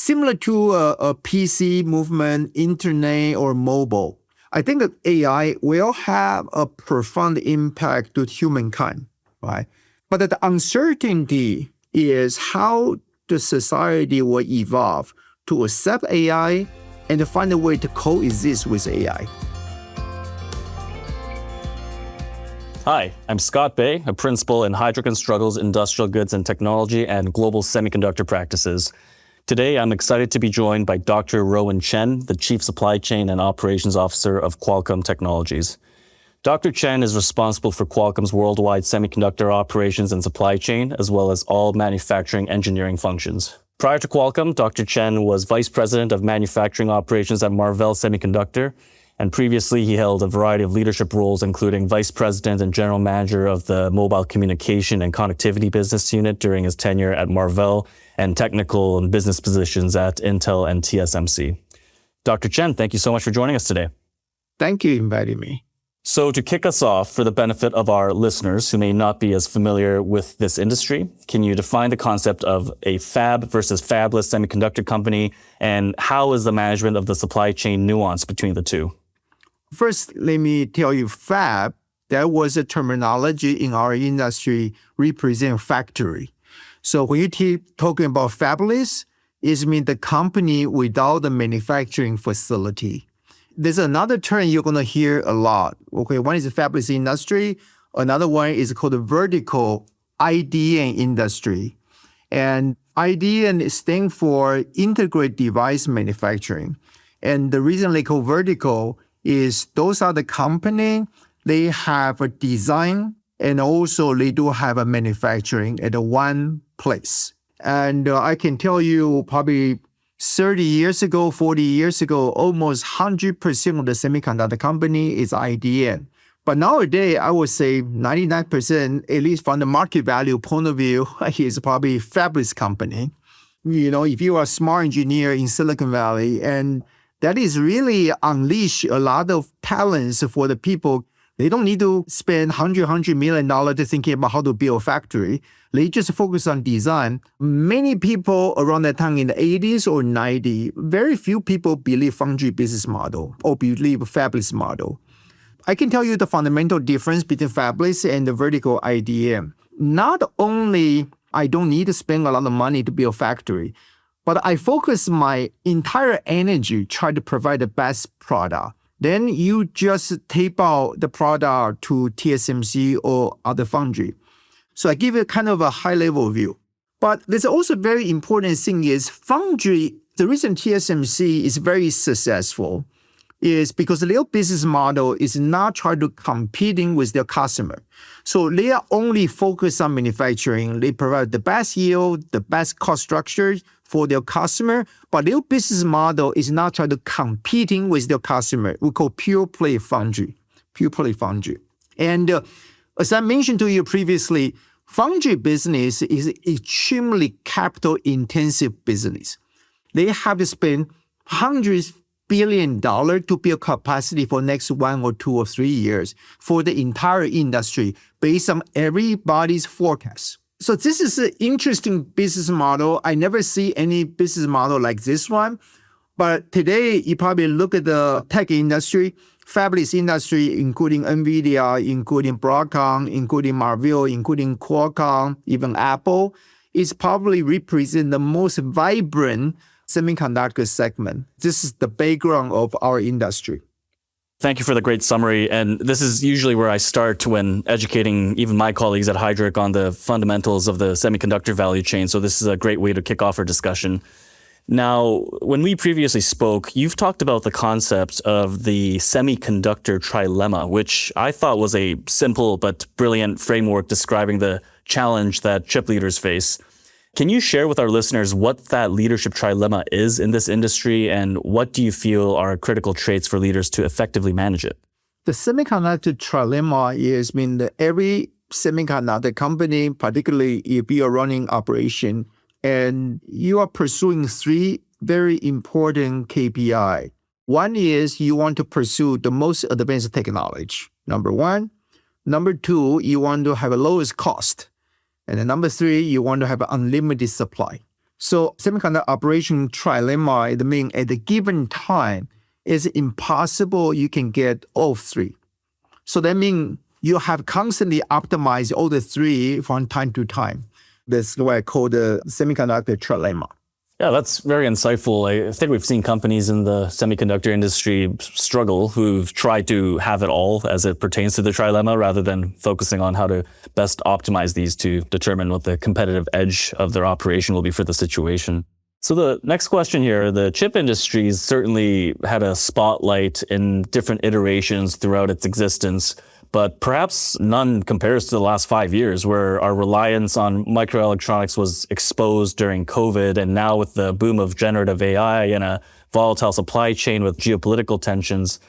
similar to a PC movement, internet, or mobile. I think that AI will have a profound impact to humankind, right? But the uncertainty is how the society will evolve to accept AI and to find a way to coexist with AI. Hi, I'm Scott Bae, a principal in Heidrick Struggles Industrial Goods and Technology and Global Semiconductor Practices. Today, I'm excited to be joined by Dr. Roawen Chen, the Chief Supply Chain and Operations Officer of Qualcomm Technologies. Dr. Chen is responsible for Qualcomm's worldwide semiconductor operations and supply chain, as well as all manufacturing engineering functions. Prior to Qualcomm, Dr. Chen was Vice President of Manufacturing Operations at Marvell Semiconductor, and previously he held a variety of leadership roles, including Vice President and General Manager of the Mobile Communication and Connectivity Business Unit during his tenure at Marvell, and technical and business positions at Intel and TSMC. Dr. Chen, thank you so much for joining us today. Thank you for inviting me. So to kick us off, for the benefit of our listeners who may not be as familiar with this industry, can you define the concept of a fab versus fabless semiconductor company, and how is the management of the supply chain nuanced between the two? First, let me tell you, fab, that was a terminology in our industry represent factory. So when you keep talking about fabless, it means the company without the manufacturing facility. There's another term you're going to hear a lot. Okay, one is the fabless industry. Another one is called the vertical IDM industry. And IDM stands for integrated device manufacturing. And the reason they call vertical is those are the company, they have a design and also they do have a manufacturing at one place. And I can tell you probably 30 years ago, 40 years ago, almost 100% of the semiconductor company is IDM. But nowadays, I would say 99%, at least from the market value point of view, is probably fabless company. You know, if you are a smart engineer in Silicon Valley, and that is really unleash a lot of talents for the people. They don't need to spend $100 million to thinking about how to build a factory. They just focus on design. Many people around that time in the 80s or 90s, very few people believe foundry business model or believe fabless model. I can tell you the fundamental difference between fabless and the vertical IDM. Not only I don't need to spend a lot of money to build a factory, but I focus my entire energy try to provide the best product. Then you just tape out the product to TSMC or other foundry. So I give it kind of a high-level view. But there's also a very important thing is foundry, the reason TSMC is very successful is because their business model is not trying to competing with their customer. So they are only focused on manufacturing. They provide the best yield, the best cost structure for their customer, but their business model is not trying to competing with their customer. We call pure play foundry. And as I mentioned to you previously, foundry business is extremely capital intensive business. They have to spend hundreds billion dollar to build capacity for next 1 or 2 or 3 years for the entire industry based on everybody's forecast. So this is an interesting business model. I never see any business model like this one. But today, you probably look at the tech industry, fabless industry, including NVIDIA, including Broadcom, including Marvell, including Qualcomm, even Apple, is probably represent the most vibrant semiconductor segment. This is the background of our industry. Thank you for the great summary. And this is usually where I start when educating even my colleagues at Heidrick on the fundamentals of the semiconductor value chain. So this is a great way to kick off our discussion. Now, when we previously spoke, you've talked about the concept of the Semiconductor Trilemma, which I thought was a simple but brilliant framework describing the challenge that chip leaders face. Can you share with our listeners what that leadership trilemma is in this industry, and what do you feel are critical traits for leaders to effectively manage it? The semiconductor trilemma is that every semiconductor company, particularly if you are running operation, and you are pursuing 3 very important KPI. One is you want to pursue the most advanced technology, number 1. Number 2, you want to have a lowest cost. And then number 3, you want to have an unlimited supply. So semiconductor operation trilemma, it means at a given time, it's impossible you can get all three. So that means you have constantly optimized all the three from time to time. That's what I call the semiconductor trilemma. Yeah, that's very insightful. I think we've seen companies in the semiconductor industry struggle who've tried to have it all as it pertains to the trilemma rather than focusing on how to best optimize these to determine what the competitive edge of their operation will be for the situation. So the next question here, the chip industry's certainly had a spotlight in different iterations throughout its existence, but perhaps none compares to the last 5 years where our reliance on microelectronics was exposed during COVID, and now with the boom of generative AI and a volatile supply chain with geopolitical tensions.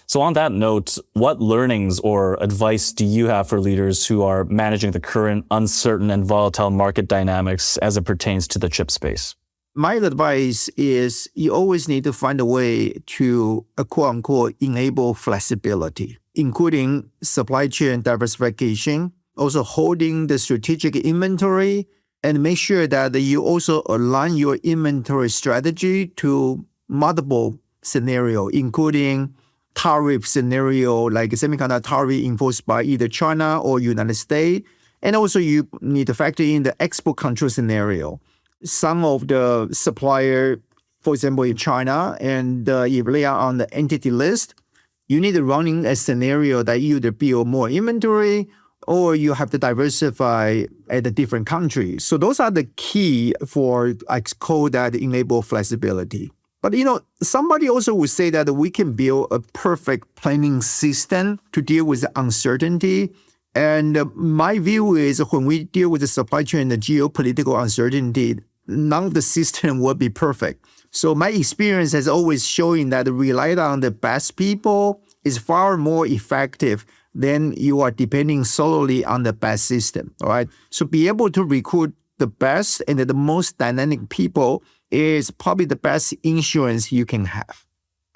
So on that note, what learnings or advice do you have for leaders who are managing the current uncertain and volatile market dynamics as it pertains to the chip space? My advice is you always need to find a way to, quote unquote, enable flexibility, including supply chain diversification, also holding the strategic inventory, and make sure that you also align your inventory strategy to multiple scenarios, including tariff scenario, like semiconductor tariff enforced by either China or United States. And also you need to factor in the export control scenario. Some of the supplier, for example, in China, and if they are on the entity list, you need to run in a scenario that you either build more inventory or you have to diversify at a different country. So those are the key for, I call that enable flexibility. But somebody also would say that we can build a perfect planning system to deal with the uncertainty. And my view is when we deal with the supply chain and the geopolitical uncertainty, none of the system will be perfect. So my experience has always shown that relying on the best people is far more effective than you are depending solely on the best system, all right? So be able to recruit the best and the most dynamic people is probably the best insurance you can have.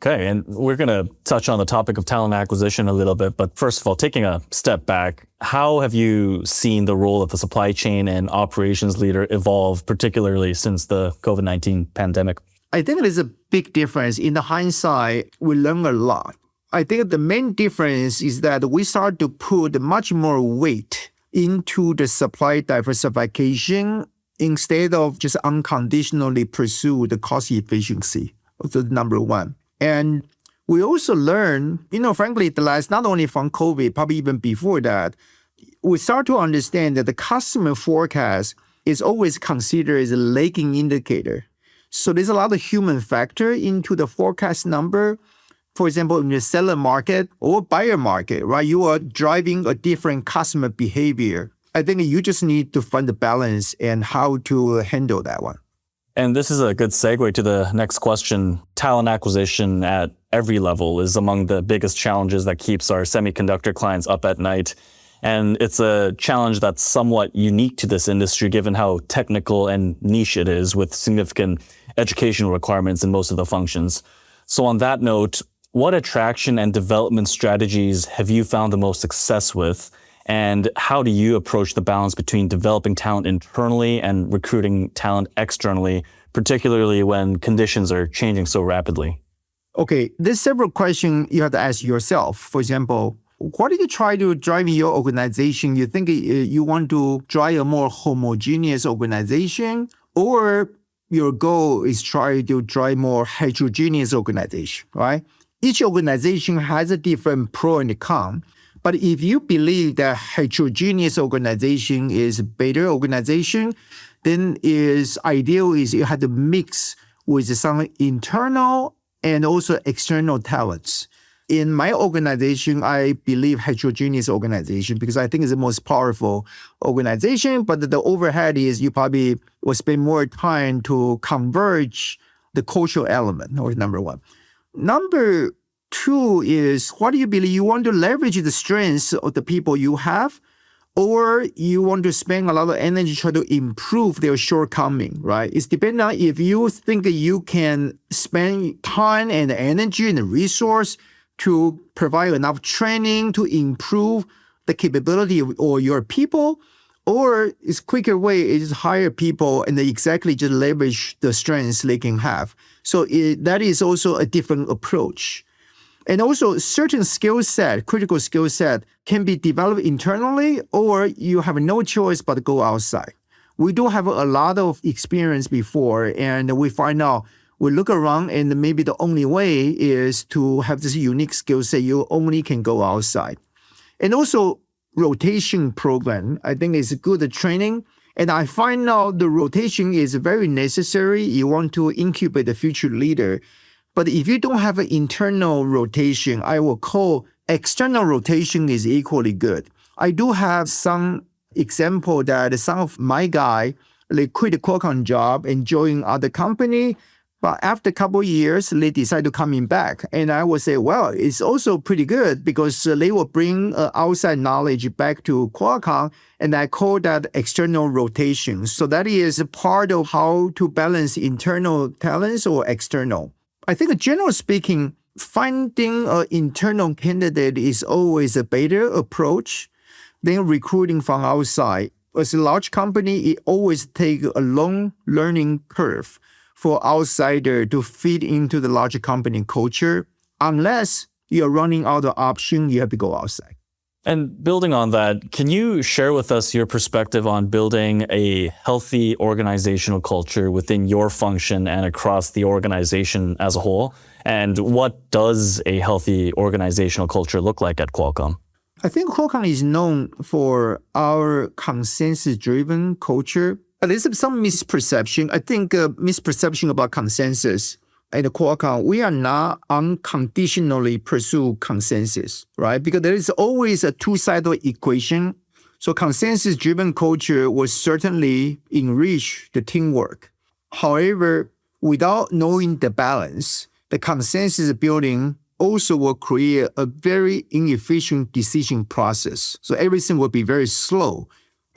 Okay, and we're going to touch on the topic of talent acquisition a little bit, but first of all, taking a step back, how have you seen the role of the supply chain and operations leader evolve, particularly since the COVID-19 pandemic? I think there's a big difference. In the hindsight, we learn a lot. I think the main difference is that we start to put much more weight into the supply diversification instead of just unconditionally pursue the cost efficiency. That's number one. And we also learn, frankly, the last, not only from COVID, probably even before that, we start to understand that the customer forecast is always considered as a lagging indicator. So there's a lot of human factor into the forecast number. For example, in the seller market or buyer market, right? You are driving a different customer behavior. I think you just need to find the balance and how to handle that one. And this is a good segue to the next question. Talent acquisition at every level is among the biggest challenges that keeps our semiconductor clients up at night. And it's a challenge that's somewhat unique to this industry, given how technical and niche it is with significant educational requirements in most of the functions. So on that note, what attraction and development strategies have you found the most success with? And how do you approach the balance between developing talent internally and recruiting talent externally, particularly when conditions are changing so rapidly? Okay, there's several questions you have to ask yourself. For example, what do you try to drive in your organization? You think you want to drive a more homogeneous organization, or your goal is try to drive more heterogeneous organization, right? Each organization has a different pro and con. But if you believe that heterogeneous organization is a better organization, then is ideal is you have to mix with some internal and also external talents. In my organization, I believe heterogeneous organization because I think it's the most powerful organization, but the overhead is you probably will spend more time to converge the cultural element, or number one. Number two is, what do you believe? You want to leverage the strengths of the people you have, or you want to spend a lot of energy trying to improve their shortcoming, right? It's depending on if you think you can spend time and energy and resource to provide enough training to improve the capability of or your people, Or it's quicker way is hire people and they exactly just leverage the strengths they can have. So that is also a different approach. And also certain skill set, critical skill set can be developed internally or you have no choice but to go outside. We do have a lot of experience before and we find out, we look around and maybe the only way is to have this unique skill set. You only can go outside. And also rotation program, I think is good training. And I find out the rotation is very necessary. You want to incubate the future leader. But if you don't have an internal rotation, I will call external rotation is equally good. I do have some example that some of my guy, they quit the Qualcomm job and join other company. But after a couple of years, they decide to coming back. And I would say, well, it's also pretty good because they will bring outside knowledge back to Qualcomm. And I call that external rotation. So that is part of how to balance internal talents or external. I think generally speaking, finding an internal candidate is always a better approach than recruiting from outside. As a large company, it always takes a long learning curve for outsider to fit into the larger company culture. Unless you're running out of option, you have to go outside. And building on that, can you share with us your perspective on building a healthy organizational culture within your function and across the organization as a whole? And what does a healthy organizational culture look like at Qualcomm? I think Qualcomm is known for our consensus-driven culture. But there's some misperception. I think misperception about consensus. At Qualcomm, we are not unconditionally pursue consensus, right? Because there is always a two-sided equation. So consensus-driven culture will certainly enrich the teamwork. However, without knowing the balance, the consensus building also will create a very inefficient decision process. So everything will be very slow.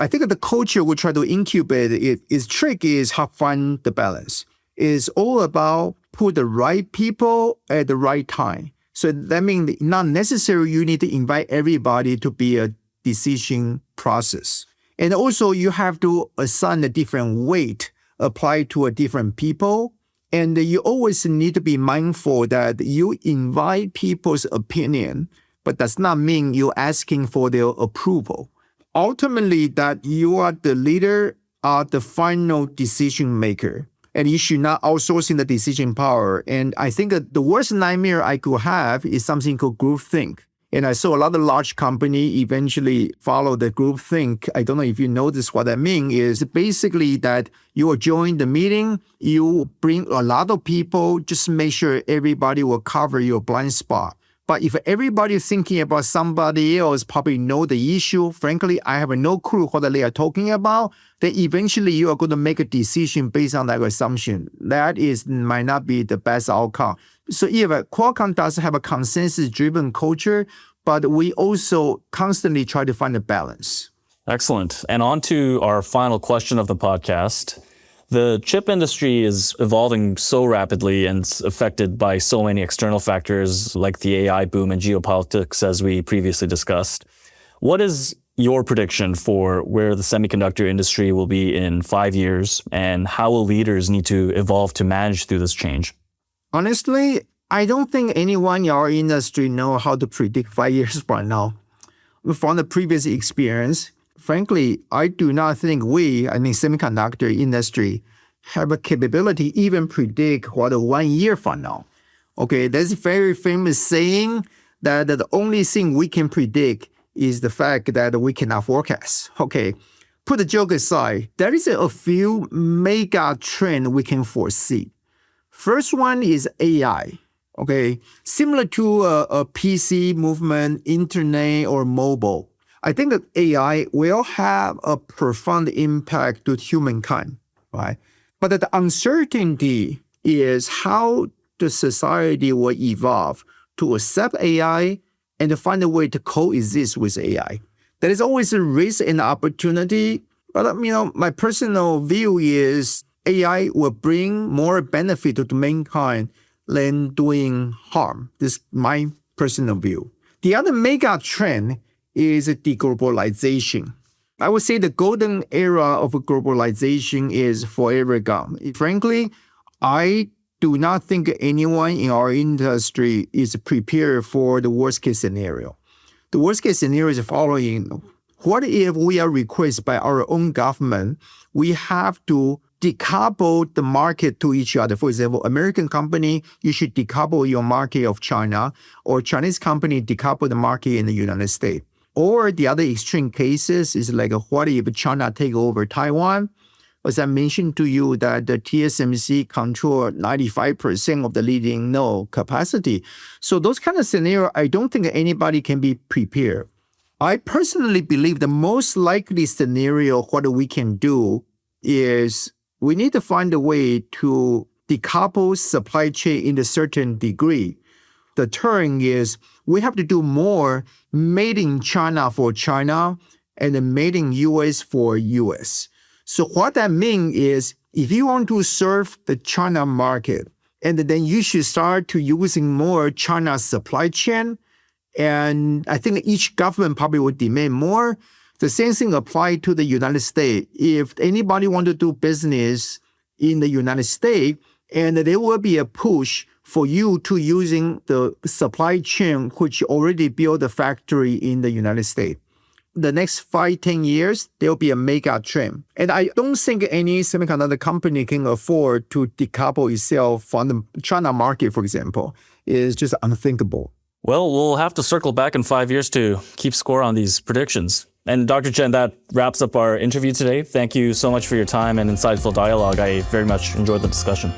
I think the culture we try to incubate, its trick is how to find the balance. It's all about put the right people at the right time. So that means not necessarily you need to invite everybody to be a decision process. And also you have to assign a different weight applied to a different people. And you always need to be mindful that you invite people's opinion, but does not mean you're asking for their approval. Ultimately, that you are the leader, are the final decision maker, and you should not outsourcing the decision power. And I think that the worst nightmare I could have is something called groupthink. And I saw a lot of large company eventually follow the groupthink. I don't know if you notice what I mean is basically that you will join the meeting, you bring a lot of people, just make sure everybody will cover your blind spot. But if everybody is thinking about somebody else probably know the issue, frankly, I have no clue what they are talking about, then eventually you are going to make a decision based on that assumption. That might not be the best outcome. So Qualcomm does have a consensus-driven culture, but we also constantly try to find a balance. Excellent. And on to our final question of the podcast. The chip industry is evolving so rapidly and it's affected by so many external factors like the AI boom and geopolitics, as we previously discussed. What is your prediction for where the semiconductor industry will be in 5 years, and how will leaders need to evolve to manage through this change? Honestly, I don't think anyone in our industry knows how to predict 5 years from now. From the previous experience, frankly, I do not think semiconductor industry, have a capability even predict what 1 year from now. Okay, there's a very famous saying that the only thing we can predict is the fact that we cannot forecast. Okay, put the joke aside, there is a few mega trends we can foresee. First one is AI. Okay, similar to a PC movement, internet, or mobile. I think that AI will have a profound impact to humankind, right? But the uncertainty is how the society will evolve to accept AI and to find a way to coexist with AI. There is always a risk and opportunity, but my personal view is AI will bring more benefit to mankind than doing harm. This is my personal view. The other mega trend is deglobalization. I would say the golden era of globalization is forever gone. Frankly, I do not think anyone in our industry is prepared for the worst case scenario. The worst case scenario is the following. What if we are requested by our own government, we have to decouple the market to each other? For example, American company, you should decouple your market of China, or Chinese company decouple the market in the United States. Or the other extreme cases is like, what if China take over Taiwan? As I mentioned to you that the TSMC control 95% of the leading node capacity. So those kind of scenarios, I don't think anybody can be prepared. I personally believe the most likely scenario, what we can do is we need to find a way to decouple supply chain in a certain degree. The term is we have to do more made in China for China and made in US for US. So what that means is if you want to serve the China market, and then you should start to using more China supply chain. And I think each government probably would demand more. The same thing applies to the United States. If anybody want to do business in the United States, and there will be a push for you to using the supply chain which already built a factory in the United States. The next 5-10 years, there will be a mega trend. And I don't think any semiconductor company can afford to decouple itself from the China market, for example. It's just unthinkable. Well, we'll have to circle back in 5 years to keep score on these predictions. And Dr. Chen, that wraps up our interview today. Thank you so much for your time and insightful dialogue. I very much enjoyed the discussion.